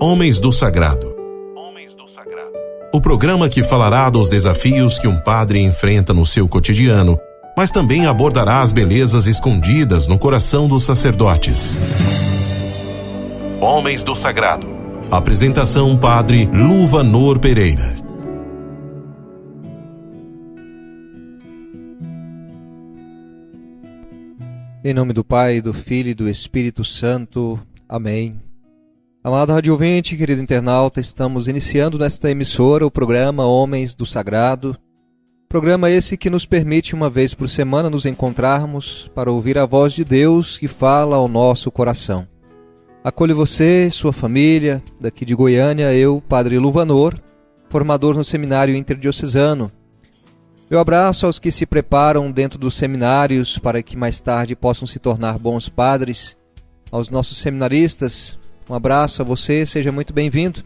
Homens do Sagrado. O programa que falará dos desafios que um padre enfrenta no seu cotidiano, mas também abordará as belezas escondidas no coração dos sacerdotes. Homens do Sagrado. Apresentação Padre Luvanor Pereira. Em nome do Pai, do Filho e do Espírito Santo. Amém. Amado rádio ouvinte, querido internauta, estamos iniciando nesta emissora o programa Homens do Sagrado. Programa esse que nos permite uma vez por semana nos encontrarmos para ouvir a voz de Deus que fala ao nosso coração. Acolho você, sua família, daqui de Goiânia, eu, Padre Luvanor, formador no Seminário Interdiocesano. Meu abraço aos que se preparam dentro dos seminários para que mais tarde possam se tornar bons padres, aos nossos seminaristas. Um abraço a você, seja muito bem-vindo.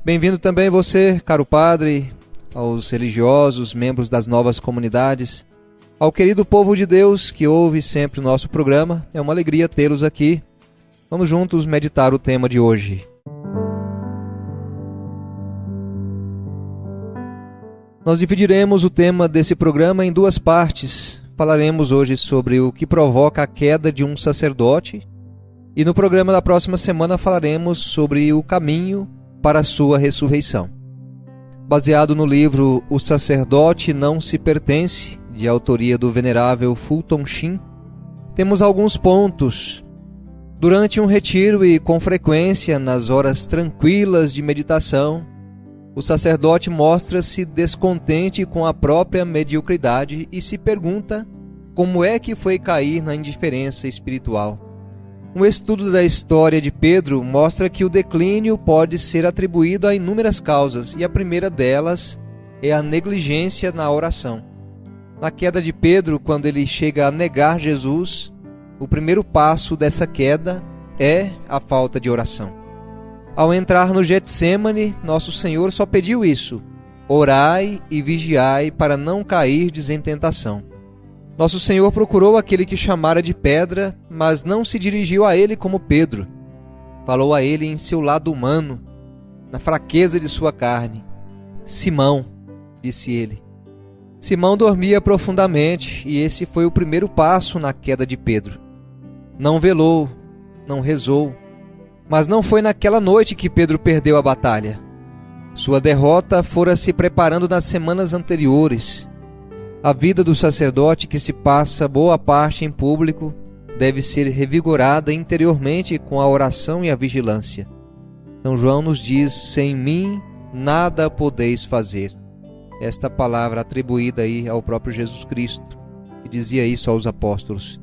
Bem-vindo também você, caro padre, aos religiosos, membros das novas comunidades, ao querido povo de Deus que ouve sempre o nosso programa. É uma alegria tê-los aqui. Vamos juntos meditar o tema de hoje. Nós dividiremos o tema desse programa em duas partes. Falaremos hoje sobre o que provoca a queda de um sacerdote e no programa da próxima semana falaremos sobre o caminho para a sua ressurreição. Baseado no livro O Sacerdote Não Se Pertence, de autoria do venerável Fulton Sheen, temos alguns pontos. Durante um retiro e com frequência nas horas tranquilas de meditação, o sacerdote mostra-se descontente com a própria mediocridade e se pergunta como é que foi cair na indiferença espiritual. Um estudo da história de Pedro mostra que o declínio pode ser atribuído a inúmeras causas, e a primeira delas é a negligência na oração. Na queda de Pedro, quando ele chega a negar Jesus, o primeiro passo dessa queda é a falta de oração. Ao entrar no Getsêmani, nosso Senhor só pediu isso: orai e vigiai para não cairdes em tentação. Nosso Senhor procurou aquele que chamara de pedra, mas não se dirigiu a ele como Pedro. Falou a ele em seu lado humano, na fraqueza de sua carne. Simão, disse ele. Simão dormia profundamente, e esse foi o primeiro passo na queda de Pedro. Não velou, não rezou, mas não foi naquela noite que Pedro perdeu a batalha. Sua derrota fora se preparando nas semanas anteriores. A vida do sacerdote, que se passa boa parte em público, deve ser revigorada interiormente com a oração e a vigilância. São João nos diz: sem mim nada podeis fazer. Esta palavra atribuída aí ao próprio Jesus Cristo, que dizia isso aos apóstolos.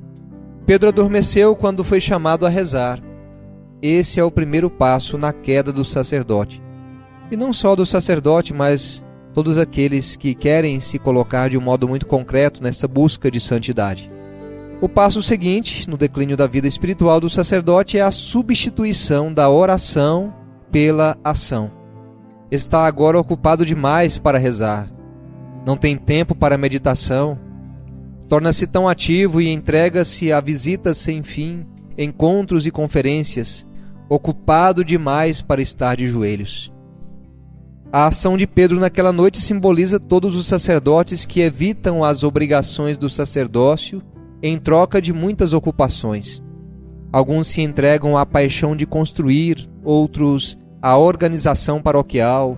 Pedro adormeceu quando foi chamado a rezar. Esse é o primeiro passo na queda do sacerdote. E não só do sacerdote, mas todos aqueles que querem se colocar de um modo muito concreto nessa busca de santidade. O passo seguinte, no declínio da vida espiritual do sacerdote, é a substituição da oração pela ação. Está agora ocupado demais para rezar. Não tem tempo para meditação. Torna-se tão ativo e entrega-se a visitas sem fim, encontros e conferências, ocupado demais para estar de joelhos. A ação de Pedro naquela noite simboliza todos os sacerdotes que evitam as obrigações do sacerdócio em troca de muitas ocupações. Alguns se entregam à paixão de construir, outros à organização paroquial,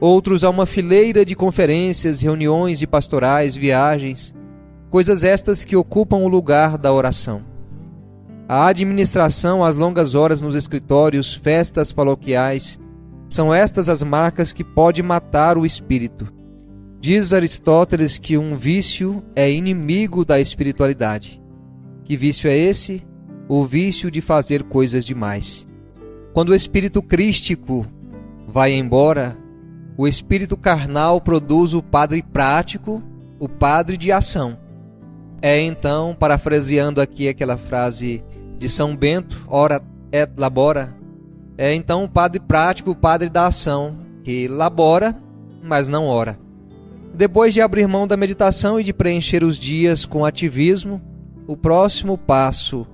outros a uma fileira de conferências, reuniões de pastorais, viagens, coisas estas que ocupam o lugar da oração. A administração, as longas horas nos escritórios, festas paroquiais, são estas as marcas que podem matar o espírito. Diz Aristóteles que um vício é inimigo da espiritualidade. Que vício é esse? O vício de fazer coisas demais. Quando o espírito crístico vai embora, o espírito carnal produz o padre prático, o padre de ação. É então, parafraseando aqui aquela frase de São Bento, ora et labora, é então o padre prático, o padre da ação, que labora, mas não ora. Depois de abrir mão da meditação e de preencher os dias com ativismo, o próximo passo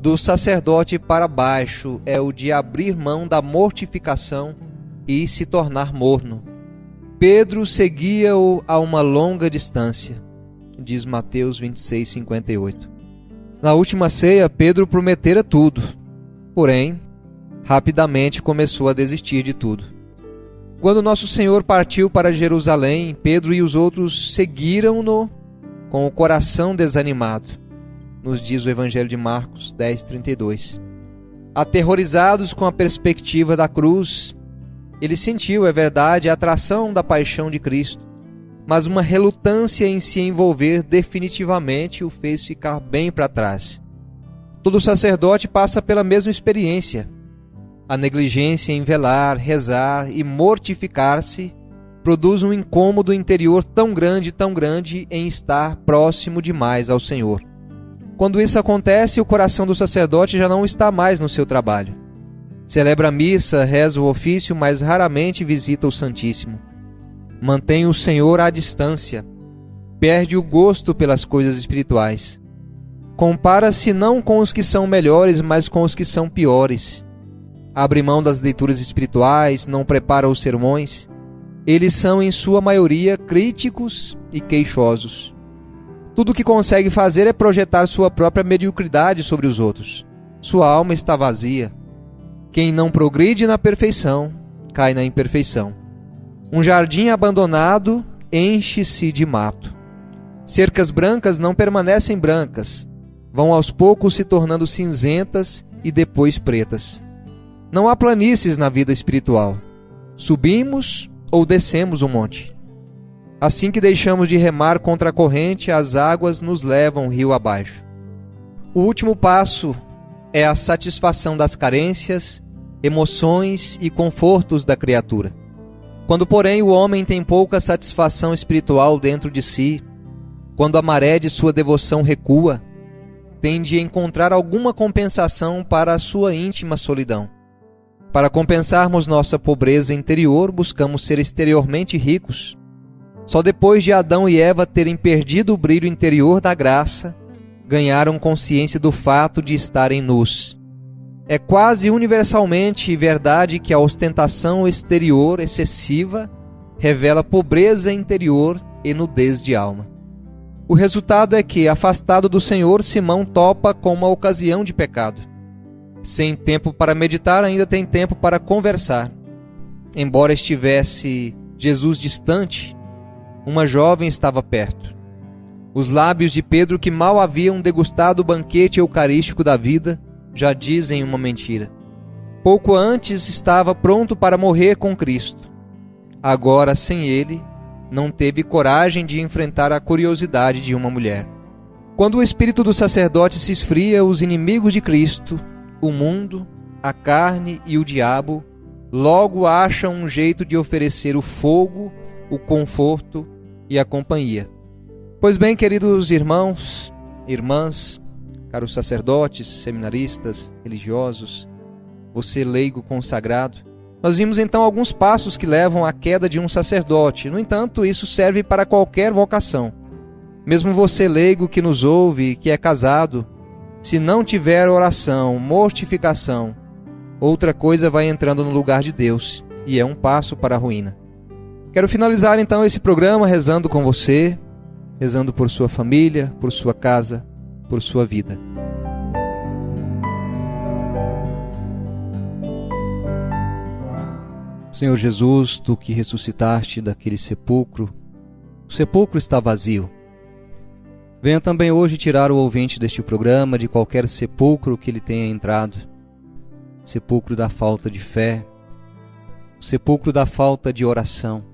do sacerdote para baixo é o de abrir mão da mortificação e se tornar morno. Pedro seguia-o a uma longa distância, diz Mateus 26:58. Na última ceia, Pedro prometera tudo, porém, rapidamente começou a desistir de tudo. Quando nosso Senhor partiu para Jerusalém, Pedro e os outros seguiram-no com o coração desanimado, nos diz o Evangelho de Marcos 10:32. Aterrorizados com a perspectiva da cruz, ele sentiu, é verdade, a atração da paixão de Cristo, mas uma relutância em se envolver definitivamente o fez ficar bem para trás. Todo sacerdote passa pela mesma experiência. A negligência em velar, rezar e mortificar-se produz um incômodo interior tão grande em estar próximo demais ao Senhor. Quando isso acontece, o coração do sacerdote já não está mais no seu trabalho. Celebra a missa, reza o ofício, mas raramente visita o Santíssimo. Mantém o Senhor à distância. Perde o gosto pelas coisas espirituais. Compara-se não com os que são melhores, mas com os que são piores. Abre mão das leituras espirituais, não prepara os sermões. Eles são, em sua maioria, críticos e queixosos. Tudo o que consegue fazer é projetar sua própria mediocridade sobre os outros. Sua alma está vazia. Quem não progride na perfeição, cai na imperfeição. Um jardim abandonado enche-se de mato. Cercas brancas não permanecem brancas, vão aos poucos se tornando cinzentas e depois pretas. Não há planícies na vida espiritual. Subimos ou descemos o monte. Assim que deixamos de remar contra a corrente, as águas nos levam rio abaixo. O último passo é a satisfação das carências, emoções e confortos da criatura. Quando, porém, o homem tem pouca satisfação espiritual dentro de si, quando a maré de sua devoção recua, tem de encontrar alguma compensação para a sua íntima solidão. Para compensarmos nossa pobreza interior, buscamos ser exteriormente ricos. Só depois de Adão e Eva terem perdido o brilho interior da graça, ganharam consciência do fato de estarem nus. É quase universalmente verdade que a ostentação exterior excessiva revela pobreza interior e nudez de alma. O resultado é que, afastado do Senhor, Simão topa com uma ocasião de pecado. Sem tempo para meditar, ainda tem tempo para conversar. Embora estivesse Jesus distante, uma jovem estava perto. Os lábios de Pedro, que mal haviam degustado o banquete eucarístico da vida, já dizem uma mentira. Pouco antes estava pronto para morrer com Cristo. Agora, sem ele, não teve coragem de enfrentar a curiosidade de uma mulher. Quando o espírito do sacerdote se esfria, os inimigos de Cristo, o mundo, a carne e o diabo, logo acham um jeito de oferecer o fogo, o conforto e a companhia. Pois bem, queridos irmãos, irmãs, caros sacerdotes, seminaristas, religiosos, você leigo consagrado, nós vimos então alguns passos que levam à queda de um sacerdote. No entanto, isso serve para qualquer vocação. Mesmo você leigo que nos ouve, que é casado, se não tiver oração, mortificação, outra coisa vai entrando no lugar de Deus, e é um passo para a ruína. Quero finalizar então esse programa rezando com você, rezando por sua família, por sua casa, por sua vida. Senhor Jesus, Tu que ressuscitaste daquele sepulcro, o sepulcro está vazio. Venha também hoje tirar o ouvinte deste programa de qualquer sepulcro que ele tenha entrado. Sepulcro da falta de fé, sepulcro da falta de oração.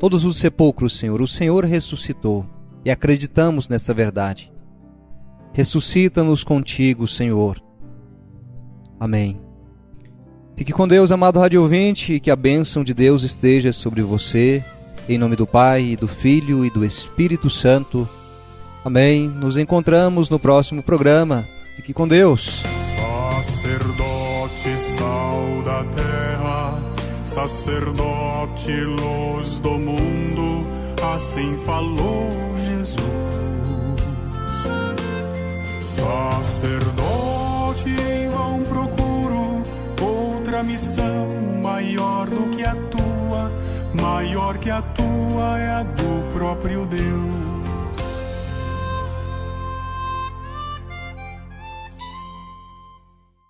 Todos os sepulcros, Senhor, o Senhor ressuscitou e acreditamos nessa verdade. Ressuscita-nos contigo, Senhor. Amém. Fique com Deus, amado rádio ouvinte, e que a bênção de Deus esteja sobre você, em nome do Pai, e do Filho e do Espírito Santo. Amém. Nos encontramos no próximo programa. Fique com Deus. Sacerdote, sal da terra, sacerdote, luz do mundo, assim falou Jesus. Sacerdote, morte em vão procuro outra missão maior do que a tua, maior que a tua é a do próprio Deus.